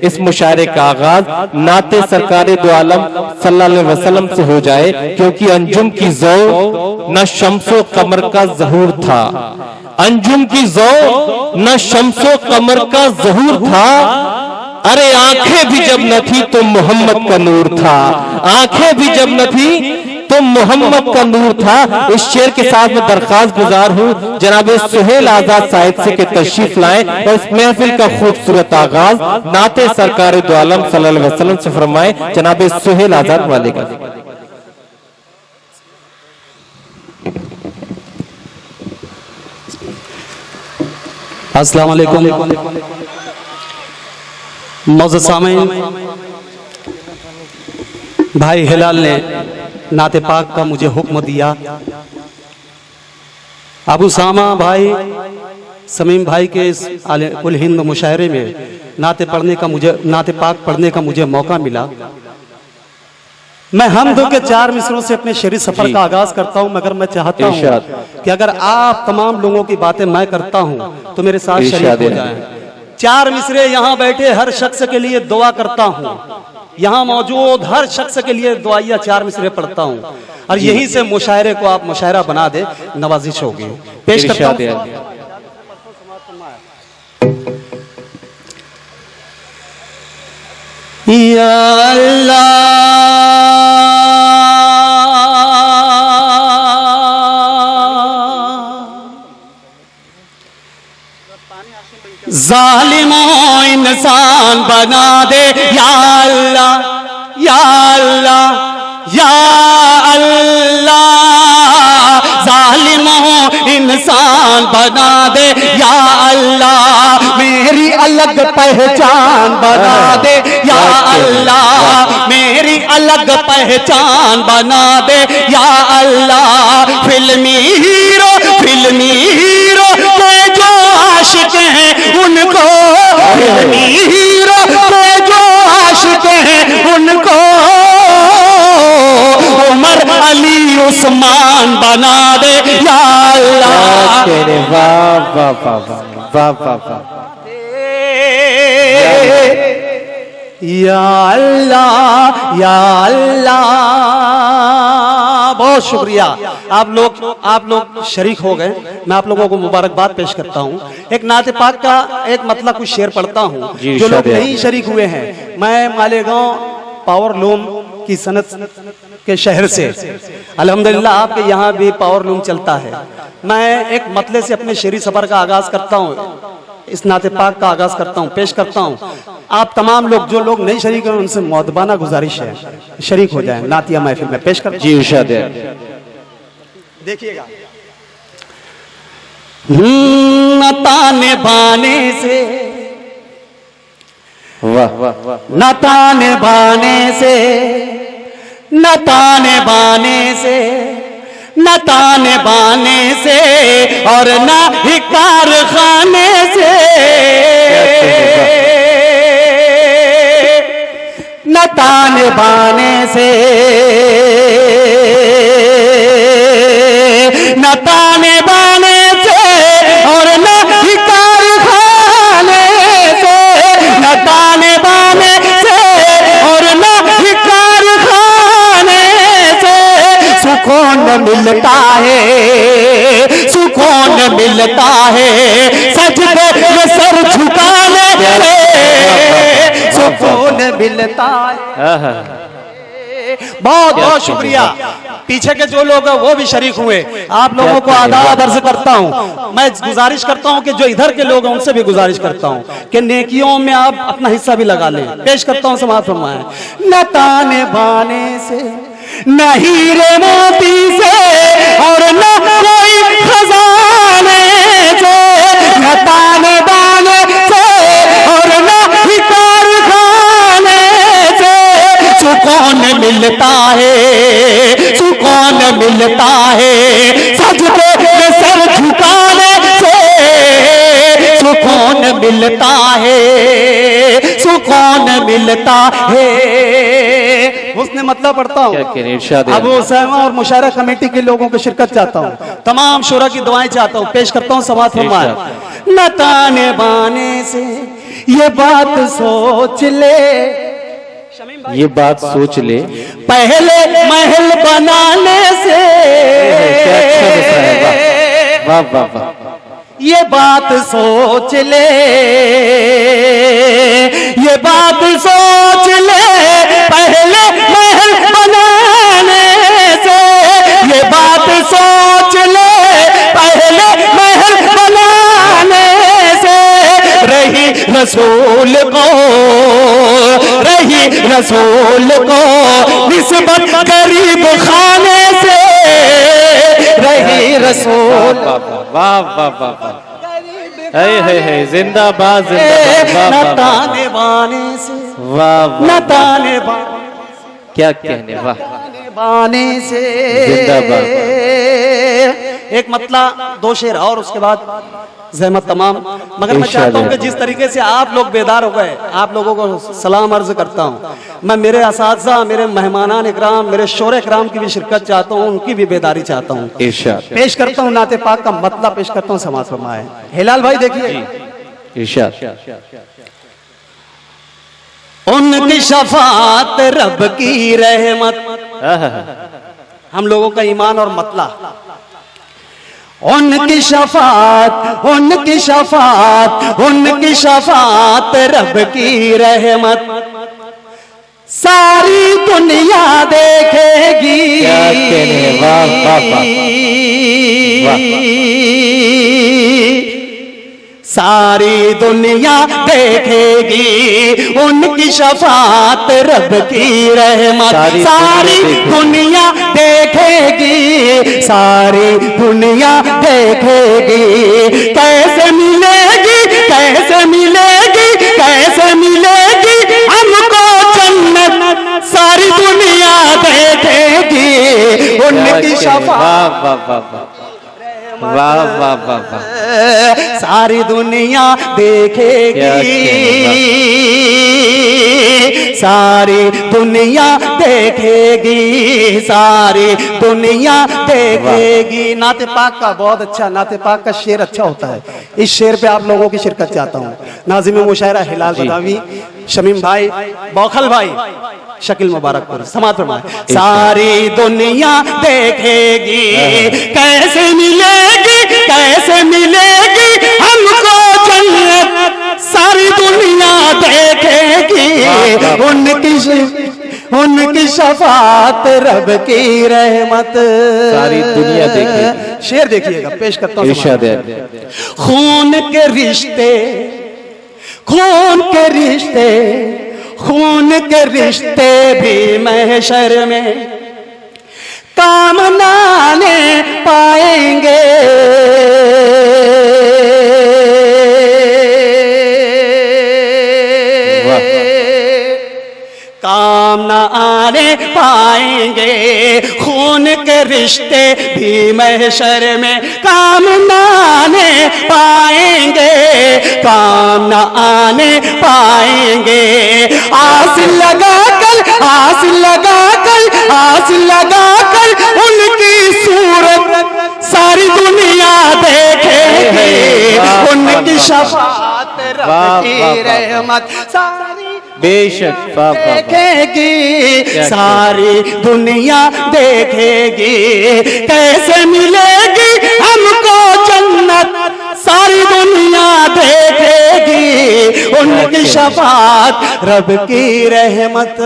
इस मुशायरे का आगाज नाते सरकारे दो आलम सल्लल्लाहु अलैहि वसल्लम से हो जाए, क्योंकि अंजुम की ज़ौ न शम्सो कमर का ज़हूर था। अंजुम की ज़ौ न शम्सो कमर का ज़हूर था। अरे आंखें भी जब न थी तो मोहम्मद का नूर था। आंखें भी जब न थी तो मोहम्मद का नूर था। इस शेर के साथ मैं दरख्वास्त गुजार हूँ जनाब सुहेल आजाद साहिब से के तशरीफ लाएं और इस महफिल का खूबसूरत आगाज नाते सरकार दो आलम सल्लल्लाहु अलैहि वसल्लम से फरमाएं। जनाब सुहेल आजाद वाले का। अस्सलाम वालेकुम मौजूद सामीन, भाई हिलाल ने नाते पाक का मुझे हुक्म दिया। अबू सामा भाई समीम भाई के इस कुल हिंद मुशायरे में नाते पाक पढ़ने का मुझे मौका मिला। मैं हम दो के 4 मिसरों से अपने शरीर सफर का आगाज करता हूं, मगर मैं चाहता हूं कि अगर आप तमाम लोगों की बातें मैं करता हूं तो मेरे साथ शरीक हो जाएं। 4 मिसरे यहाँ बैठे हर शख्स के लिए दुआ करता हूँ, यहाँ मौजूद हर शख्स के लिए दुआइया 4 मिसरे पढ़ता हूँ और यहीं से मुशायरे को आप मुशायरा बना दे, नवाजिश होगी। पेश करता हूँ। या अल्लाह जालिमों इंसान बना दे, या अल्लाह या अल्लाह या अल्लाह। जालिमों इंसान बना दे, या अल्लाह मेरी अलग पहचान बना दे, या अल्लाह मेरी अलग पहचान बना दे, या अल्लाह। फिल्मी हीरो के जो आशिक हैं उनको, फिल्मी हीरो के जो आशिक हैं उनको उमर अली उस्मान बना दे, या अल्लाह। वाह वाह वाह वाह वाह वाह। या अल्लाह या अल्लाह। बहुत शुक्रिया, आप लोग शरीक हो गए। मैं आप लोगों को मुबारकबाद पेश करता हूँ। एक नाते पाक का एक मतलब कुछ शेर पढ़ता हूँ जो लोग नहीं शरीक हुए हैं। मैं मालेगांव पावर लूम की सनत के शहर से, अल्हम्दुलिल्लाह आपके यहाँ भी पावर लूम चलता है। मैं एक मतले से अपने शेरी सफर का आगाज करता हूँ, इस नाते पाक का आगाज करता हूँ, पेश करता हूँ। आप तमाम लोग जो लोग नहीं शरीक हैं उनसे मौदबाना गुजारिश है शरीक हो जाएं नातिया महफिल में। पेश कर जी इरशाद। देखिएगा। ताने बाने से, वाह वाह वाह। न ताने बाने से, न ताने बाने से, न ताने बाने से और न ही कारखाने से, न ताने बाने से, न ताने बाने से और न ही कारखाने से, न ताने बाने से और न ही कारखाने से सुकून मिलता है, सुकून मिलता है सजदे में सर झुकाने से, सुकून मिलता है। बहुत बहुत शुक्रिया। पीछे के जो लोग हैं वो भी शरीक हुए, आप लोगों को आदाब अर्ज करता हूँ। मैं गुजारिश करता हूँ कि जो इधर के लोग हैं उनसे भी गुजारिश करता हूँ कि नेकियों में आप अपना हिस्सा भी लगा लें। पेश करता हूँ, समाज फरमाएं। न ताने बाने से, न हीरे मोती से और न कोई खजाने से, न ताने बाने से और न ही कारखाने से सुकून मिलता है, सुकून मिलता है सजदे में सर झुकाने से, सुकून मिलता है, सुकून कौन मिलता है। उसने मतलब पढ़ता हूँ। क्या कहने, इरशाद है। अबू उसामा और मुशायरा कमेटी के लोगों की शिरकत चाहता हूँ, तमाम शुरा की दुआएं चाहता हूँ, पेश करता हूँ समाअत फरमाएं। न ताने बाने से ये बात सोच ले, ये बात सोच ले, पहले महल बनाने से। क्या अच्छा मिसरा है, वाह वाह वाह वाह। ये बात सोच ले, ये बात सोच ले, पहले महल बनाने से। ये बात सोच ले, पहले महल बनाने से। रही रसूल को, रही रसूल को निस्बत गरीब खाने से। रही रसूल, वाह वाह वाह वाह, है जिंदाबाद जिंदाबाद, वाह न वाह वाह ताने बाने से, वाह वाह, न ताने बाने, क्या कहने, वाह बाने से। जिंदाबाद। एक मतला दो शेर और उसके बाद जहमत तमाम। मगर मैं चाहता हूँ कि जिस तरीके से आप लोग बेदार हो गए, आप लोगों को सलाम अर्ज करता हूँ। मैं मेरे असातिज़ा, मेरे मेहमानान इकराम, मेरे शोर इकराम की भी शिरकत चाहता हूँ, उनकी भी बेदारी चाहता हूँ। इरशाद, पेश करता हूँ नाते पाक का मतला, पेश करता हूँ समाअत फरमाएं। हिलाल भाई देखिए, इरशाद। उनकी शफात रब की रहमत, हम लोगों का ईमान और मतला। उनकी शफात, उनकी शफात, उनकी शफात रब की रहमत, सारी दुनिया देखेगी। क्या कहने, वाह वाह वाह, सारी दुनिया देखेगी उनकी शफात रब की रहमत। सारी दुनिया देखेगी, सारी दुनिया देखेगी। कैसे मिलेगी, कैसे मिलेगी, कैसे मिलेगी हमको जन्नत, सारी दुनिया देखेगी उनकी शफात। वाह वाह वाह वाह वाह वाह वाह, सारी दुनिया देखेगी, सारी दुनिया देखेगी, सारी दुनिया देखेगी। नाते पाक का बहुत अच्छा, नाते पाक का शेर अच्छा होता है। इस शेर पे आप लोगों की शिरकत चाहता हूँ। नाज़िम मुशायरा हिलाल बदावी, शमीम भाई, बौखल भाई, शकील मुबारकपुर, समाअत फरमाएं। सारी दुनिया देखेगी, कैसे मिलेगी, कैसे मिलेगी हमको जन्नत, सारी दुनिया देखेगी उनकी शफात रब की रहमत, सारी दुनिया देखेगी। शेर देखिएगा, पेश करता हूँ। इरशाद है। खून के रिश्ते, खून के रिश्ते, खून के रिश्ते भी महशर में काम नाने पाएंगे। काम न आने पाएंगे, खून के रिश्ते भी महशर में काम न आने पाएंगे, काम न आने पाएंगे। आस लगा कर, आस लगा कर, आस लगा कर उनकी सूरत सारी दुनिया देखेगी, उनकी शफात रब की रहमत सारी बेशक देखेगी, सारी दुनिया देखेगी। कैसे मिलेगी हमको जन्नत, सारी दुनिया देखेगी उनकी शफात रब की रहमत।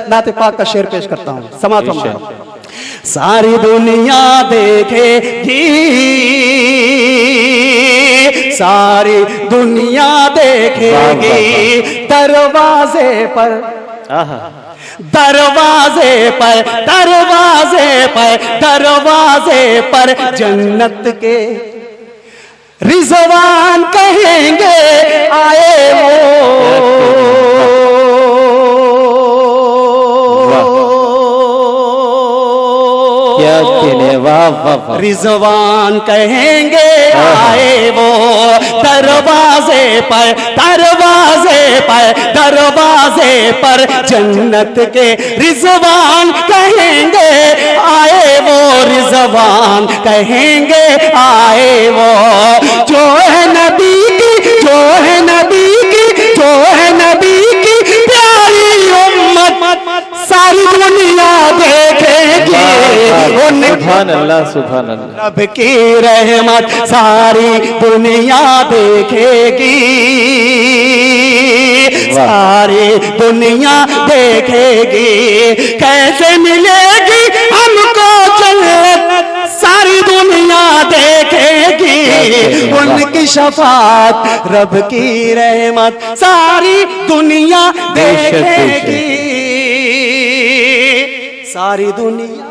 नाते पाक का शेर पेश करता हूँ, समाअत फरमाएं। सारी दुनिया देखेगी, सारी दुनिया देखेगी दरवाजे पर, दरवाजे पर, दरवाजे पर, दरवाजे पर जन्नत के रिजवान कहेंगे आए वो। क्या कहने, वाह वाह वाह। रिजवान कहेंगे आए वो दरवाजे पर जन्नत के रिजवान कहेंगे आए वो, रिजवान कहेंगे आए वो। जो है नबी की प्यारी उम्मत सारी दुनिया देखेगी सुभान अल्लाह सुभान अल्लाह। रब की रहमत सारी दुनिया देखेगी, सारी दुनिया देखेगी। कैसे मिलेगी हमको जन्नत, सारी दुनिया देखेगी। उनकी शफाअत रब की रहमत सारी दुनिया देखेगी, सारी दुनिया।